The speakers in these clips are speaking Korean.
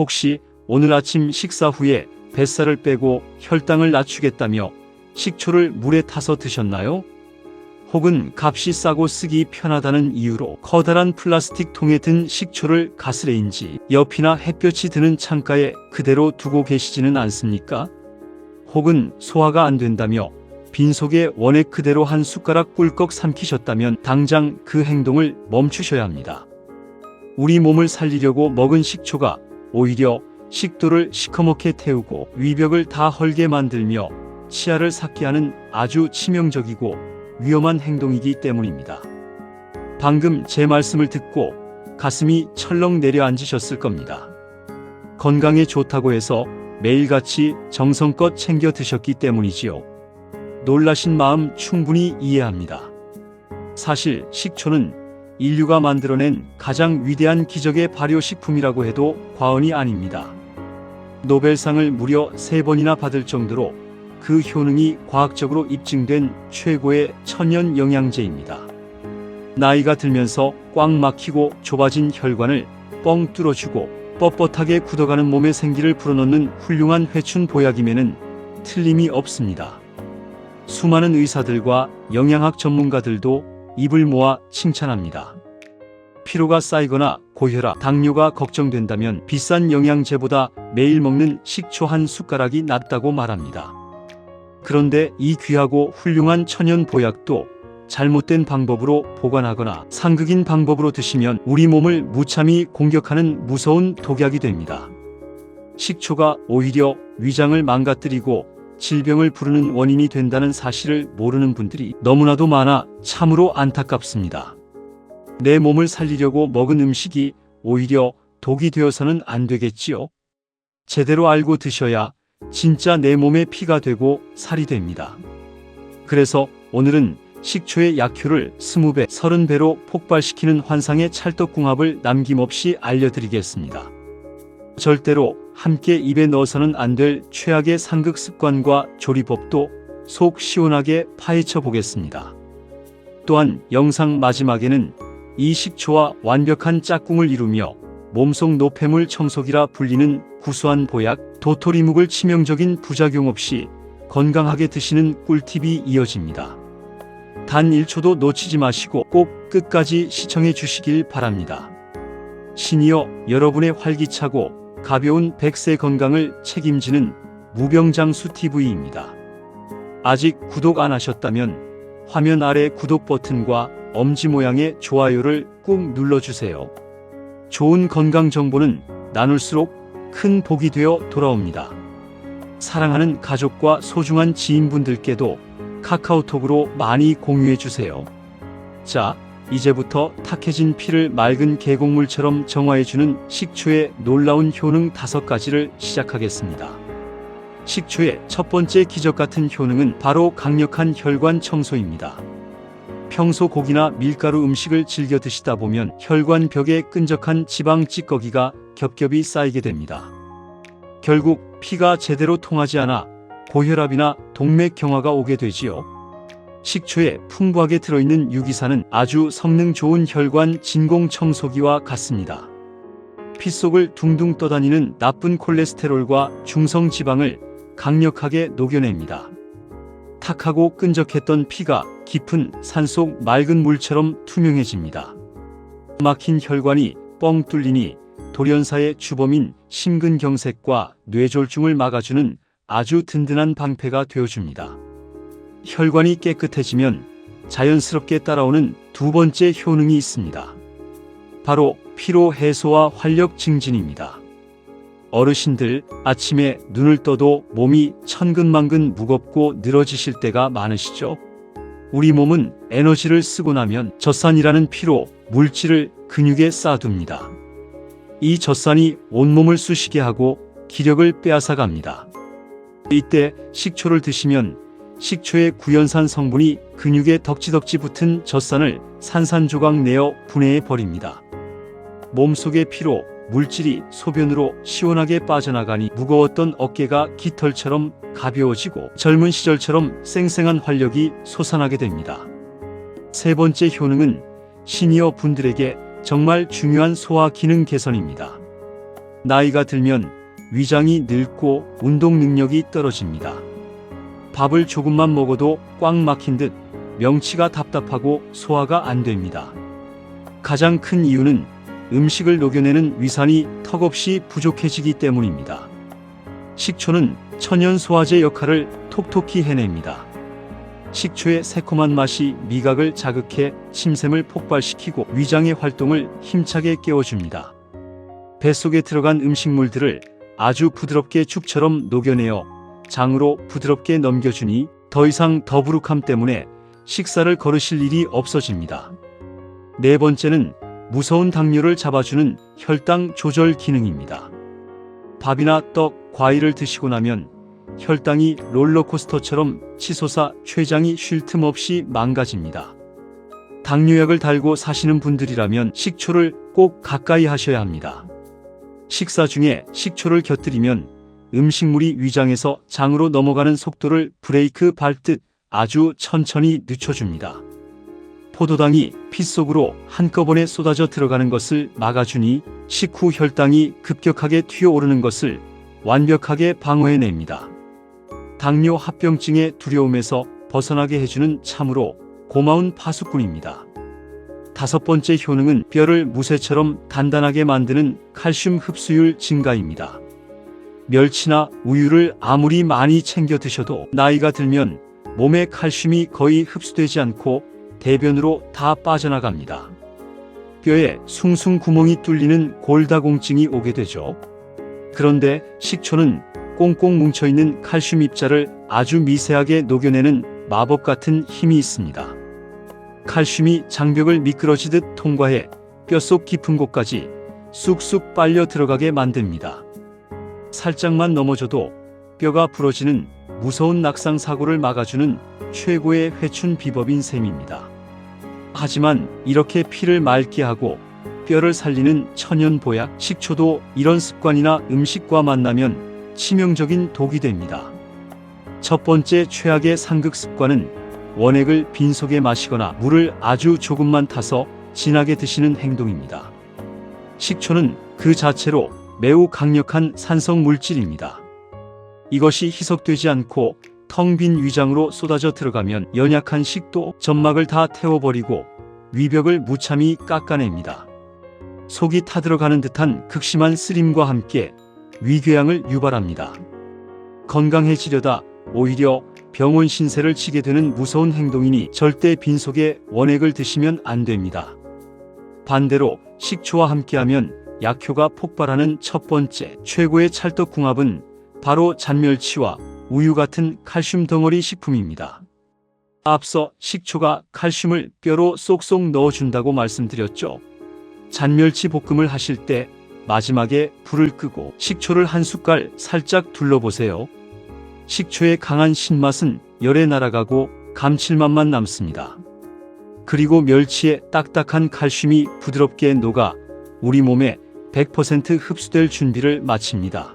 혹시 오늘 아침 식사 후에 뱃살을 빼고 혈당을 낮추겠다며 식초를 물에 타서 드셨나요? 혹은 값이 싸고 쓰기 편하다는 이유로 커다란 플라스틱 통에 든 식초를 가스레인지 옆이나 햇볕이 드는 창가에 그대로 두고 계시지는 않습니까? 혹은 소화가 안 된다며 빈속에 원액 그대로 한 숟가락 꿀꺽 삼키셨다면 당장 그 행동을 멈추셔야 합니다. 우리 몸을 살리려고 먹은 식초가 오히려 식도를 시커멓게 태우고 위벽을 다 헐게 만들며 치아를 삭게 하는 아주 치명적이고 위험한 행동이기 때문입니다. 방금 제 말씀을 듣고 가슴이 철렁 내려앉으셨을 겁니다. 건강에 좋다고 해서 매일같이 정성껏 챙겨 드셨기 때문이지요. 놀라신 마음 충분히 이해합니다. 사실 식초는 인류가 만들어낸 가장 위대한 기적의 발효식품이라고 해도 과언이 아닙니다. 노벨상을 무려 3번이나 받을 정도로 그 효능이 과학적으로 입증된 최고의 천연 영양제입니다. 나이가 들면서 꽉 막히고 좁아진 혈관을 뻥 뚫어주고 뻣뻣하게 굳어가는 몸의 생기를 불어넣는 훌륭한 회춘 보약임에는 틀림이 없습니다. 수많은 의사들과 영양학 전문가들도 입을 모아 칭찬합니다. 피로가 쌓이거나 고혈압, 당뇨가 걱정된다면 비싼 영양제보다 매일 먹는 식초 한 숟가락이 낫다고 말합니다. 그런데 이 귀하고 훌륭한 천연 보약도 잘못된 방법으로 보관하거나 상극인 방법으로 드시면 우리 몸을 무참히 공격하는 무서운 독약이 됩니다. 식초가 오히려 위장을 망가뜨리고 질병을 부르는 원인이 된다는 사실을 모르는 분들이 너무나도 많아 참으로 안타깝습니다. 내 몸을 살리려고 먹은 음식이 오히려 독이 되어서는 안 되겠지요. 제대로 알고 드셔야 진짜 내 몸에 피가 되고 살이 됩니다. 그래서 오늘은 식초의 약효를 20배, 30배로 폭발시키는 환상의 찰떡궁합을 남김없이 알려드리겠습니다. 절대로 함께 입에 넣어서는 안 될 최악의 상극 습관과 조리법도 속 시원하게 파헤쳐 보겠습니다. 또한 영상 마지막에는 이 식초와 완벽한 짝꿍을 이루며 몸속 노폐물 청소기라 불리는 구수한 보약 도토리묵을 치명적인 부작용 없이 건강하게 드시는 꿀팁이 이어집니다. 단 1초도 놓치지 마시고 꼭 끝까지 시청해 주시길 바랍니다. 신이여, 여러분의 활기차고 가벼운 100세 건강을 책임지는 무병장수TV입니다. 아직 구독 안 하셨다면 화면 아래 구독 버튼과 엄지 모양의 좋아요를 꾹 눌러주세요. 좋은 건강 정보는 나눌수록 큰 복이 되어 돌아옵니다. 사랑하는 가족과 소중한 지인분들께도 카카오톡으로 많이 공유해주세요. 자, 이제부터 탁해진 피를 맑은 계곡물처럼 정화해주는 식초의 놀라운 효능 5가지를 시작하겠습니다. 식초의 첫 번째 기적 같은 효능은 바로 강력한 혈관 청소입니다. 평소 고기나 밀가루 음식을 즐겨 드시다 보면 혈관 벽에 끈적한 지방 찌꺼기가 겹겹이 쌓이게 됩니다. 결국 피가 제대로 통하지 않아 고혈압이나 동맥경화가 오게 되지요. 식초에 풍부하게 들어있는 유기산은 아주 성능 좋은 혈관 진공 청소기와 같습니다. 피 속을 둥둥 떠다니는 나쁜 콜레스테롤과 중성 지방을 강력하게 녹여냅니다. 탁하고 끈적했던 피가 깊은 산속 맑은 물처럼 투명해집니다. 막힌 혈관이 뻥 뚫리니 돌연사의 주범인 심근경색과 뇌졸중을 막아주는 아주 든든한 방패가 되어줍니다. 혈관이 깨끗해지면 자연스럽게 따라오는 두 번째 효능이 있습니다. 바로 피로 해소와 활력 증진입니다. 어르신들, 아침에 눈을 떠도 몸이 천근만근 무겁고 늘어지실 때가 많으시죠? 우리 몸은 에너지를 쓰고 나면 젖산이라는 피로 물질을 근육에 쌓아둡니다. 이 젖산이 온몸을 쑤시게 하고 기력을 빼앗아갑니다. 이때 식초를 드시면 식초의 구연산 성분이 근육에 덕지덕지 붙은 젖산을 산산조각 내어 분해해 버립니다. 몸속의 피로 물질이 소변으로 시원하게 빠져나가니 무거웠던 어깨가 깃털처럼 가벼워지고 젊은 시절처럼 쌩쌩한 활력이 솟아나게 됩니다. 세 번째 효능은 시니어 분들에게 정말 중요한 소화 기능 개선입니다. 나이가 들면 위장이 늙고 운동 능력이 떨어집니다. 밥을 조금만 먹어도 꽉 막힌 듯 명치가 답답하고 소화가 안 됩니다. 가장 큰 이유는 음식을 녹여내는 위산이 턱없이 부족해지기 때문입니다. 식초는 천연 소화제 역할을 톡톡히 해냅니다. 식초의 새콤한 맛이 미각을 자극해 침샘을 폭발시키고 위장의 활동을 힘차게 깨워줍니다. 뱃속에 들어간 음식물들을 아주 부드럽게 죽처럼 녹여내어 장으로 부드럽게 넘겨주니 더 이상 더부룩함 때문에 식사를 거르실 일이 없어집니다. 네 번째는 무서운 당뇨를 잡아주는 혈당 조절 기능입니다. 밥이나 떡, 과일을 드시고 나면 혈당이 롤러코스터처럼 치솟아 췌장이 쉴 틈 없이 망가집니다. 당뇨약을 달고 사시는 분들이라면 식초를 꼭 가까이 하셔야 합니다. 식사 중에 식초를 곁들이면 음식물이 위장에서 장으로 넘어가는 속도를 브레이크 밟듯 아주 천천히 늦춰줍니다. 포도당이 피 속으로 한꺼번에 쏟아져 들어가는 것을 막아주니 식후 혈당이 급격하게 튀어오르는 것을 완벽하게 방어해냅니다. 당뇨 합병증의 두려움에서 벗어나게 해주는 참으로 고마운 파수꾼입니다. 다섯 번째 효능은 뼈를 무쇠처럼 단단하게 만드는 칼슘 흡수율 증가입니다. 멸치나 우유를 아무리 많이 챙겨 드셔도 나이가 들면 몸에 칼슘이 거의 흡수되지 않고 대변으로 다 빠져나갑니다. 뼈에 숭숭 구멍이 뚫리는 골다공증이 오게 되죠. 그런데 식초는 꽁꽁 뭉쳐있는 칼슘 입자를 아주 미세하게 녹여내는 마법 같은 힘이 있습니다. 칼슘이 장벽을 미끄러지듯 통과해 뼛속 깊은 곳까지 쑥쑥 빨려 들어가게 만듭니다. 살짝만 넘어져도 뼈가 부러지는 무서운 낙상 사고를 막아주는 최고의 회춘 비법인 셈입니다. 하지만 이렇게 피를 맑게 하고 뼈를 살리는 천연 보약 식초도 이런 습관이나 음식과 만나면 치명적인 독이 됩니다. 첫 번째 최악의 상극 습관은 원액을 빈속에 마시거나 물을 아주 조금만 타서 진하게 드시는 행동입니다. 식초는 그 자체로 매우 강력한 산성 물질입니다. 이것이 희석되지 않고 텅 빈 위장으로 쏟아져 들어가면 연약한 식도 점막을 다 태워버리고 위벽을 무참히 깎아냅니다. 속이 타들어가는 듯한 극심한 쓰림과 함께 위궤양을 유발합니다. 건강해지려다 오히려 병원 신세를 지게 되는 무서운 행동이니 절대 빈속에 원액을 드시면 안 됩니다. 반대로 식초와 함께하면 약효가 폭발하는 첫 번째 최고의 찰떡궁합은 바로 잔멸치와 우유 같은 칼슘 덩어리 식품입니다. 앞서 식초가 칼슘을 뼈로 쏙쏙 넣어준다고 말씀드렸죠. 잔멸치 볶음을 하실 때 마지막에 불을 끄고 식초를 한 숟갈 살짝 둘러보세요. 식초의 강한 신맛은 열에 날아가고 감칠맛만 남습니다. 그리고 멸치의 딱딱한 칼슘이 부드럽게 녹아 우리 몸에 100% 흡수될 준비를 마칩니다.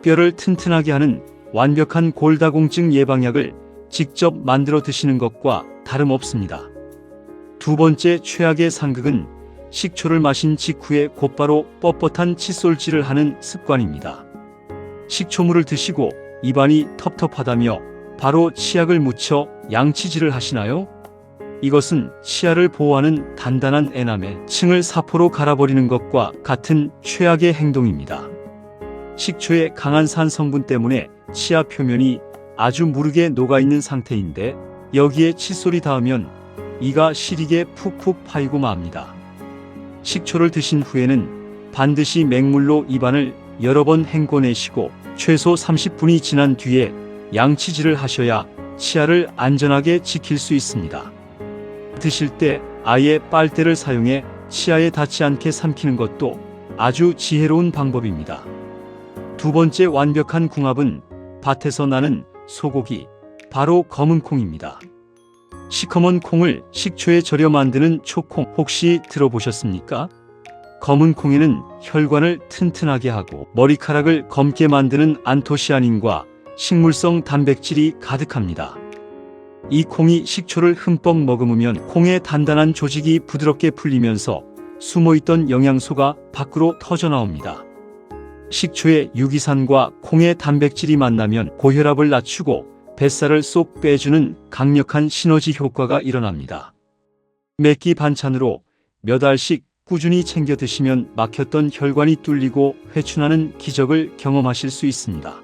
뼈를 튼튼하게 하는 완벽한 골다공증 예방약을 직접 만들어 드시는 것과 다름없습니다. 두 번째 최악의 상극은 식초를 마신 직후에 곧바로 뻣뻣한 칫솔질을 하는 습관입니다. 식초물을 드시고 입안이 텁텁하다며 바로 치약을 묻혀 양치질을 하시나요? 이것은 치아를 보호하는 단단한 에나멜 층을 사포로 갈아버리는 것과 같은 최악의 행동입니다. 식초의 강한 산 성분 때문에 치아 표면이 아주 무르게 녹아있는 상태인데 여기에 칫솔이 닿으면 이가 시리게 푹푹 파이고 맙니다. 식초를 드신 후에는 반드시 맹물로 입안을 여러 번 헹궈내시고 최소 30분이 지난 뒤에 양치질을 하셔야 치아를 안전하게 지킬 수 있습니다. 드실 때 아예 빨대를 사용해 치아에 닿지 않게 삼키는 것도 아주 지혜로운 방법입니다. 두 번째 완벽한 궁합은 밭에서 나는 소고기, 바로 검은 콩입니다. 시커먼 콩을 식초에 절여 만드는 초콩 혹시 들어보셨습니까? 검은 콩에는 혈관을 튼튼하게 하고 머리카락을 검게 만드는 안토시아닌과 식물성 단백질이 가득합니다. 이 콩이 식초를 흠뻑 머금으면 콩의 단단한 조직이 부드럽게 풀리면서 숨어있던 영양소가 밖으로 터져나옵니다. 식초의 유기산과 콩의 단백질이 만나면 고혈압을 낮추고 뱃살을 쏙 빼주는 강력한 시너지 효과가 일어납니다. 매끼 반찬으로 몇 알씩 꾸준히 챙겨 드시면 막혔던 혈관이 뚫리고 회춘하는 기적을 경험하실 수 있습니다.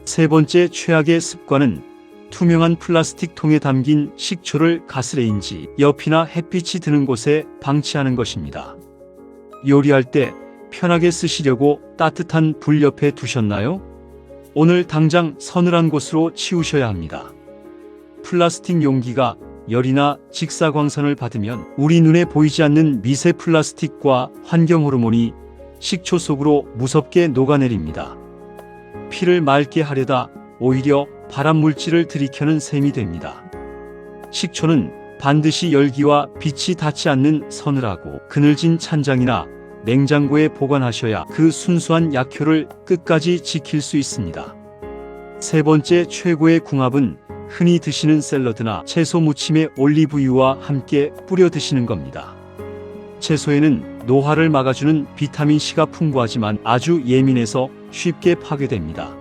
세 번째 최악의 습관은 투명한 플라스틱 통에 담긴 식초를 가스레인지 옆이나 햇빛이 드는 곳에 방치하는 것입니다. 요리할 때 편하게 쓰시려고 따뜻한 불 옆에 두셨나요? 오늘 당장 서늘한 곳으로 치우셔야 합니다. 플라스틱 용기가 열이나 직사광선을 받으면 우리 눈에 보이지 않는 미세 플라스틱과 환경 호르몬이 식초 속으로 무섭게 녹아내립니다. 피를 맑게 하려다 오히려 발암 물질을 들이켜는 셈이 됩니다. 식초는 반드시 열기와 빛이 닿지 않는 서늘하고 그늘진 찬장이나 냉장고에 보관하셔야 그 순수한 약효를 끝까지 지킬 수 있습니다. 세 번째 최고의 궁합은 흔히 드시는 샐러드나 채소 무침에 올리브유와 함께 뿌려 드시는 겁니다. 채소에는 노화를 막아주는 비타민C가 풍부하지만 아주 예민해서 쉽게 파괴됩니다.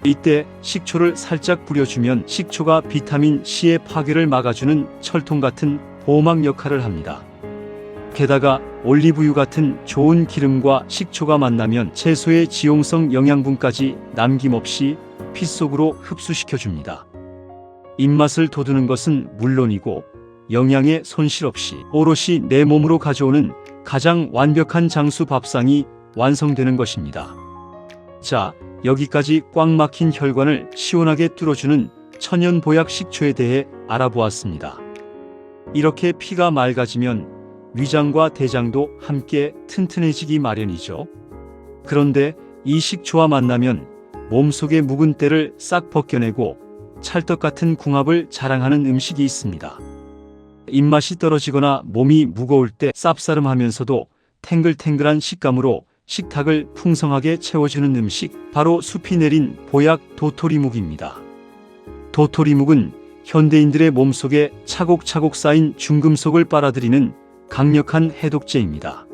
이때 식초를 살짝 뿌려주면 식초가 비타민C의 파괴를 막아주는 철통 같은 보호막 역할을 합니다. 게다가 올리브유 같은 좋은 기름과 식초가 만나면 채소의 지용성 영양분까지 남김없이 피 속으로 흡수시켜줍니다. 입맛을 돋우는 것은 물론이고 영양에 손실 없이 오롯이 내 몸으로 가져오는 가장 완벽한 장수 밥상이 완성되는 것입니다. 자, 여기까지 꽉 막힌 혈관을 시원하게 뚫어주는 천연 보약 식초에 대해 알아보았습니다. 이렇게 피가 맑아지면 위장과 대장도 함께 튼튼해지기 마련이죠. 그런데 이 식초와 만나면 몸속의 묵은 때를 싹 벗겨내고 찰떡 같은 궁합을 자랑하는 음식이 있습니다. 입맛이 떨어지거나 몸이 무거울 때 쌉싸름하면서도 탱글탱글한 식감으로 식탁을 풍성하게 채워주는 음식, 바로 숲이 내린 보약 도토리묵입니다. 도토리묵은 현대인들의 몸속에 차곡차곡 쌓인 중금속을 빨아들이는 강력한 해독제입니다.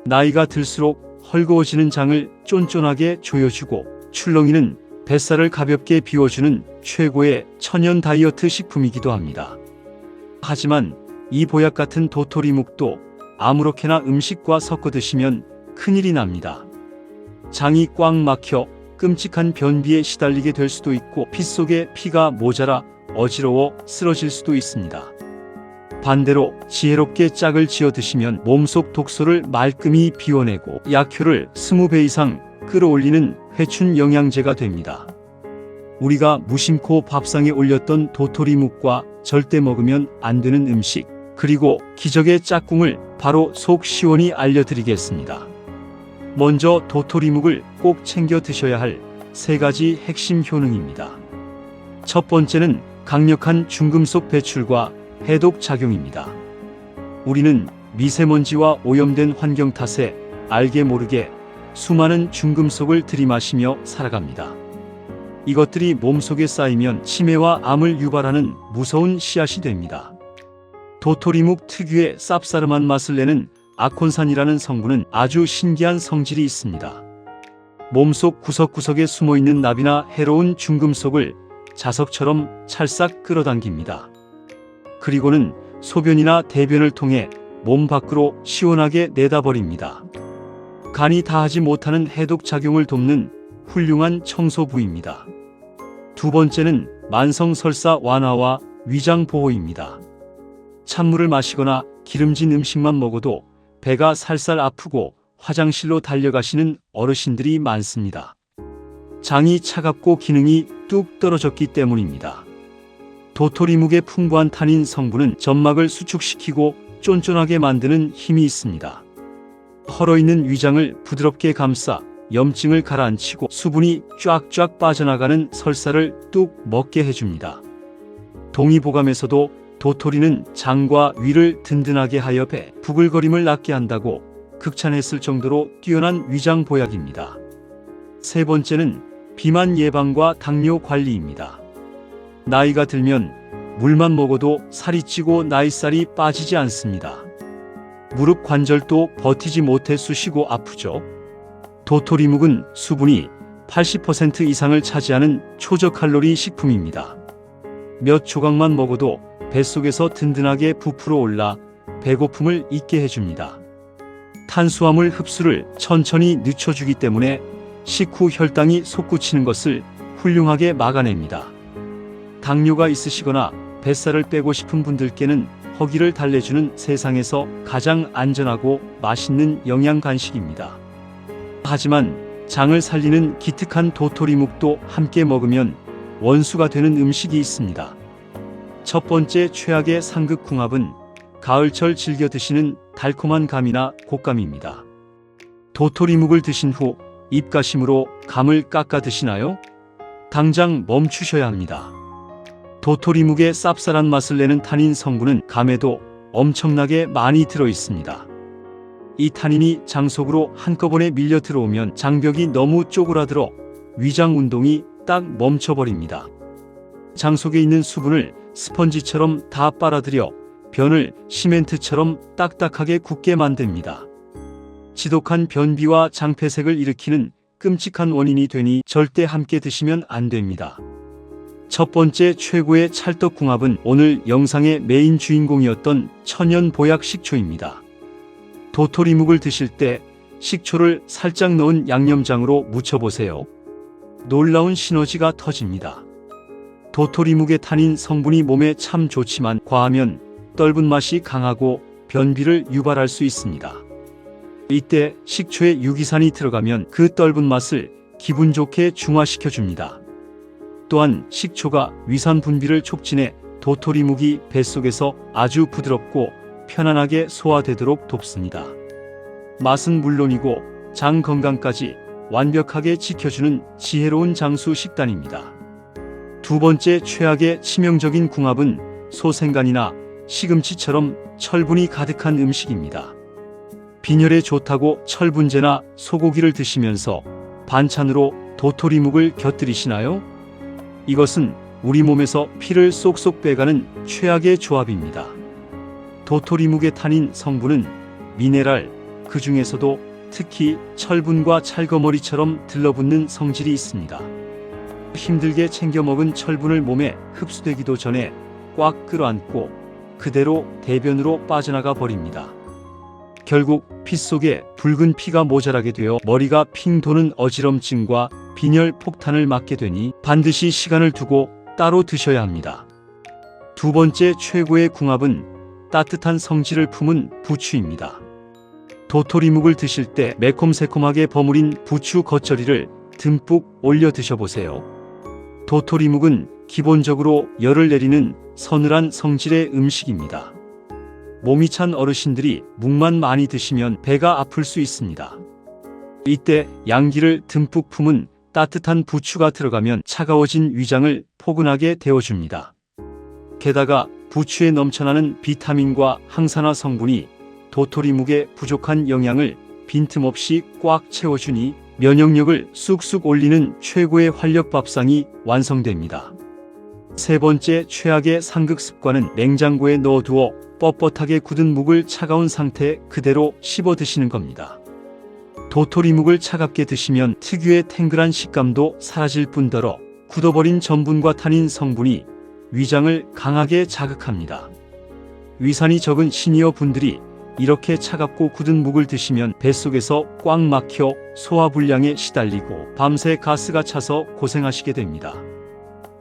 나이가 들수록 헐거워지는 장을 쫀쫀하게 조여주고 출렁이는 뱃살을 가볍게 비워주는 최고의 천연 다이어트 식품이기도 합니다. 하지만 이 보약 같은 도토리묵도 아무렇게나 음식과 섞어 드시면 큰일이 납니다. 장이 꽉 막혀 끔찍한 변비에 시달리게 될 수도 있고 피 속에 피가 모자라 어지러워 쓰러질 수도 있습니다. 반대로 지혜롭게 짝을 지어 드시면 몸속 독소를 말끔히 비워내고 약효를 20배 이상 끌어올리는 회춘 영양제가 됩니다. 우리가 무심코 밥상에 올렸던 도토리묵과 절대 먹으면 안 되는 음식, 그리고 기적의 짝꿍을 바로 속 시원히 알려드리겠습니다. 먼저 도토리묵을 꼭 챙겨 드셔야 할 3가지 핵심 효능입니다. 첫 번째는 강력한 중금속 배출과 해독 작용입니다. 우리는 미세먼지와 오염된 환경 탓에 알게 모르게 수많은 중금속을 들이마시며 살아갑니다. 이것들이 몸속에 쌓이면 치매와 암을 유발하는 무서운 씨앗이 됩니다. 도토리묵 특유의 쌉싸름한 맛을 내는 아콘산이라는 성분은 아주 신기한 성질이 있습니다. 몸속 구석구석에 숨어있는 납이나 해로운 중금속을 자석처럼 찰싹 끌어당깁니다. 그리고는 소변이나 대변을 통해 몸 밖으로 시원하게 내다버립니다. 간이 다하지 못하는 해독 작용을 돕는 훌륭한 청소부입니다. 두 번째는 만성 설사 완화와 위장 보호입니다. 찬물을 마시거나 기름진 음식만 먹어도 배가 살살 아프고 화장실로 달려가시는 어르신들이 많습니다. 장이 차갑고 기능이 뚝 떨어졌기 때문입니다. 도토리묵의 풍부한 타닌 성분은 점막을 수축시키고 쫀쫀하게 만드는 힘이 있습니다. 헐어있는 위장을 부드럽게 감싸 염증을 가라앉히고 수분이 쫙쫙 빠져나가는 설사를 뚝 먹게 해줍니다. 동의보감에서도 도토리는 장과 위를 든든하게 하여 배 부글거림을 낫게 한다고 극찬했을 정도로 뛰어난 위장 보약입니다. 세 번째는 비만 예방과 당뇨 관리입니다. 나이가 들면 물만 먹어도 살이 찌고 나이살이 빠지지 않습니다. 무릎 관절도 버티지 못해 쑤시고 아프죠. 도토리묵은 수분이 80% 이상을 차지하는 초저칼로리 식품입니다. 몇 조각만 먹어도 뱃속에서 든든하게 부풀어 올라 배고픔을 잊게 해줍니다. 탄수화물 흡수를 천천히 늦춰주기 때문에 식후 혈당이 솟구치는 것을 훌륭하게 막아냅니다. 당뇨가 있으시거나 뱃살을 빼고 싶은 분들께는 허기를 달래주는 세상에서 가장 안전하고 맛있는 영양 간식입니다. 하지만 장을 살리는 기특한 도토리묵도 함께 먹으면 원수가 되는 음식이 있습니다. 첫 번째 최악의 상극궁합은 가을철 즐겨 드시는 달콤한 감이나 곶감입니다. 도토리묵을 드신 후 입가심으로 감을 깎아 드시나요? 당장 멈추셔야 합니다. 도토리묵의 쌉쌀한 맛을 내는 타닌 성분은 감에도 엄청나게 많이 들어 있습니다. 이 타닌이 장 속으로 한꺼번에 밀려 들어오면 장벽이 너무 쪼그라들어 위장 운동이 딱 멈춰버립니다. 장 속에 있는 수분을 스펀지처럼 다 빨아들여 변을 시멘트처럼 딱딱하게 굳게 만듭니다. 지독한 변비와 장폐색을 일으키는 끔찍한 원인이 되니 절대 함께 드시면 안 됩니다. 첫 번째 최고의 찰떡궁합은 오늘 영상의 메인 주인공이었던 천연 보약 식초입니다. 도토리묵을 드실 때 식초를 살짝 넣은 양념장으로 무쳐보세요. 놀라운 시너지가 터집니다. 도토리묵의 타닌 성분이 몸에 참 좋지만 과하면 떫은 맛이 강하고 변비를 유발할 수 있습니다. 이때 식초에 유기산이 들어가면 그 떫은 맛을 기분 좋게 중화시켜줍니다. 또한 식초가 위산 분비를 촉진해 도토리묵이 뱃속에서 아주 부드럽고 편안하게 소화되도록 돕습니다. 맛은 물론이고 장 건강까지 완벽하게 지켜주는 지혜로운 장수 식단입니다. 두 번째 최악의 치명적인 궁합은 소생간이나 시금치처럼 철분이 가득한 음식입니다. 빈혈에 좋다고 철분제나 소고기를 드시면서 반찬으로 도토리묵을 곁들이시나요? 이것은 우리 몸에서 피를 쏙쏙 빼가는 최악의 조합입니다. 도토리묵의 타닌 성분은 미네랄, 그 중에서도 특히 철분과 찰거머리처럼 들러붙는 성질이 있습니다. 힘들게 챙겨 먹은 철분을 몸에 흡수되기도 전에 꽉 끌어안고 그대로 대변으로 빠져나가 버립니다. 결국 피 속에 붉은 피가 모자라게 되어 머리가 핑 도는 어지럼증과 빈혈 폭탄을 맞게 되니 반드시 시간을 두고 따로 드셔야 합니다. 두 번째 최고의 궁합은 따뜻한 성질을 품은 부추입니다. 도토리묵을 드실 때 매콤새콤하게 버무린 부추 겉절이를 듬뿍 올려 드셔보세요. 도토리묵은 기본적으로 열을 내리는 서늘한 성질의 음식입니다. 몸이 찬 어르신들이 묵만 많이 드시면 배가 아플 수 있습니다. 이때 양기를 듬뿍 품은 따뜻한 부추가 들어가면 차가워진 위장을 포근하게 데워줍니다. 게다가 부추에 넘쳐나는 비타민과 항산화 성분이 도토리묵의 부족한 영양을 빈틈없이 꽉 채워주니 면역력을 쑥쑥 올리는 최고의 활력밥상이 완성됩니다. 세 번째 최악의 상극 습관은 냉장고에 넣어두어 뻣뻣하게 굳은 묵을 차가운 상태 그대로 씹어 드시는 겁니다. 도토리묵을 차갑게 드시면 특유의 탱글한 식감도 사라질 뿐더러 굳어버린 전분과 타닌 성분이 위장을 강하게 자극합니다. 위산이 적은 시니어 분들이 이렇게 차갑고 굳은 묵을 드시면 뱃속에서 꽉 막혀 소화불량에 시달리고 밤새 가스가 차서 고생하시게 됩니다.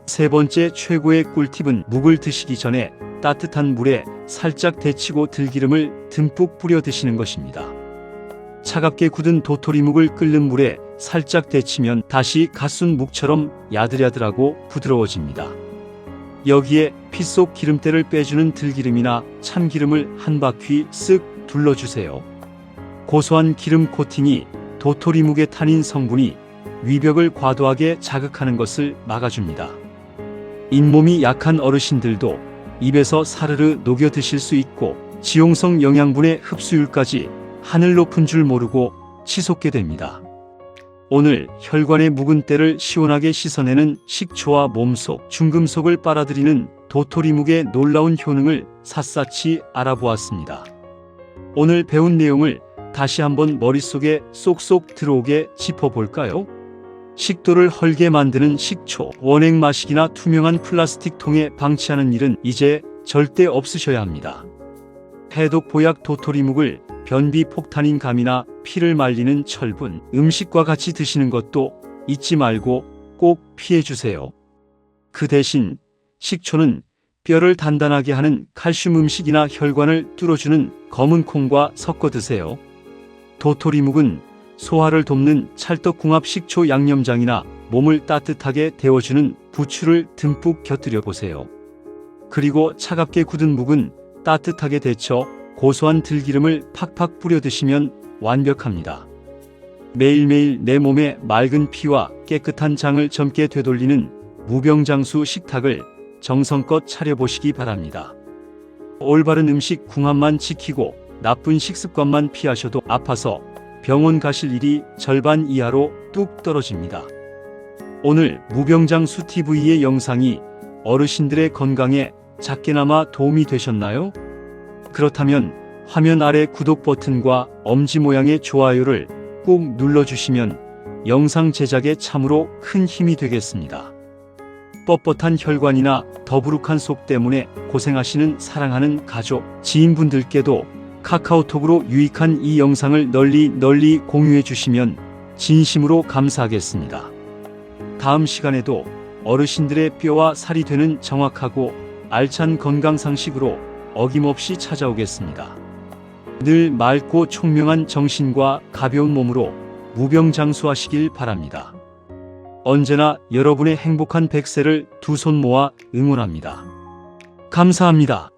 세 번째 최고의 꿀팁은 묵을 드시기 전에 따뜻한 물에 살짝 데치고 들기름을 듬뿍 뿌려 드시는 것입니다. 차갑게 굳은 도토리묵을 끓는 물에 살짝 데치면 다시 갓 순 묵처럼 야들야들하고 부드러워집니다. 여기에 피 속 기름때를 빼주는 들기름이나 참기름을 한 바퀴 쓱 둘러주세요. 고소한 기름 코팅이 도토리묵의 타닌 성분이 위벽을 과도하게 자극하는 것을 막아줍니다. 잇몸이 약한 어르신들도 입에서 사르르 녹여 드실 수 있고 지용성 영양분의 흡수율까지 하늘 높은 줄 모르고 치솟게 됩니다. 오늘 혈관의 묵은 때를 시원하게 씻어내는 식초와 몸속 중금속을 빨아들이는 도토리묵의 놀라운 효능을 샅샅이 알아보았습니다. 오늘 배운 내용을 다시 한번 머릿속에 쏙쏙 들어오게 짚어볼까요? 식도를 헐게 만드는 식초, 원액 마식이나 투명한 플라스틱 통에 방치하는 일은 이제 절대 없으셔야 합니다. 해독 보약 도토리묵을 변비 폭탄인 감이나 피를 말리는 철분, 음식과 같이 드시는 것도 잊지 말고 꼭 피해주세요. 그 대신 식초는 뼈를 단단하게 하는 칼슘 음식이나 혈관을 뚫어주는 검은 콩과 섞어 드세요. 도토리묵은 소화를 돕는 찰떡궁합 식초 양념장이나 몸을 따뜻하게 데워주는 부추를 듬뿍 곁들여 보세요. 그리고 차갑게 굳은 묵은 따뜻하게 데쳐 고소한 들기름을 팍팍 뿌려 드시면 완벽합니다. 매일매일 내 몸에 맑은 피와 깨끗한 장을 젊게 되돌리는 무병장수 식탁을 정성껏 차려보시기 바랍니다. 올바른 음식 궁합만 지키고 나쁜 식습관만 피하셔도 아파서 병원 가실 일이 절반 이하로 뚝 떨어집니다. 오늘 무병장수 TV의 영상이 어르신들의 건강에 작게나마 도움이 되셨나요? 그렇다면 화면 아래 구독 버튼과 엄지 모양의 좋아요를 꼭 눌러주시면 영상 제작에 참으로 큰 힘이 되겠습니다. 뻣뻣한 혈관이나 더부룩한 속 때문에 고생하시는 사랑하는 가족, 지인분들께도 카카오톡으로 유익한 이 영상을 널리 공유해 주시면 진심으로 감사하겠습니다. 다음 시간에도 어르신들의 뼈와 살이 되는 정확하고 알찬 건강 상식으로 어김없이 찾아오겠습니다. 늘 맑고 총명한 정신과 가벼운 몸으로 무병장수하시길 바랍니다. 언제나 여러분의 행복한 100세를 두 손 모아 응원합니다. 감사합니다.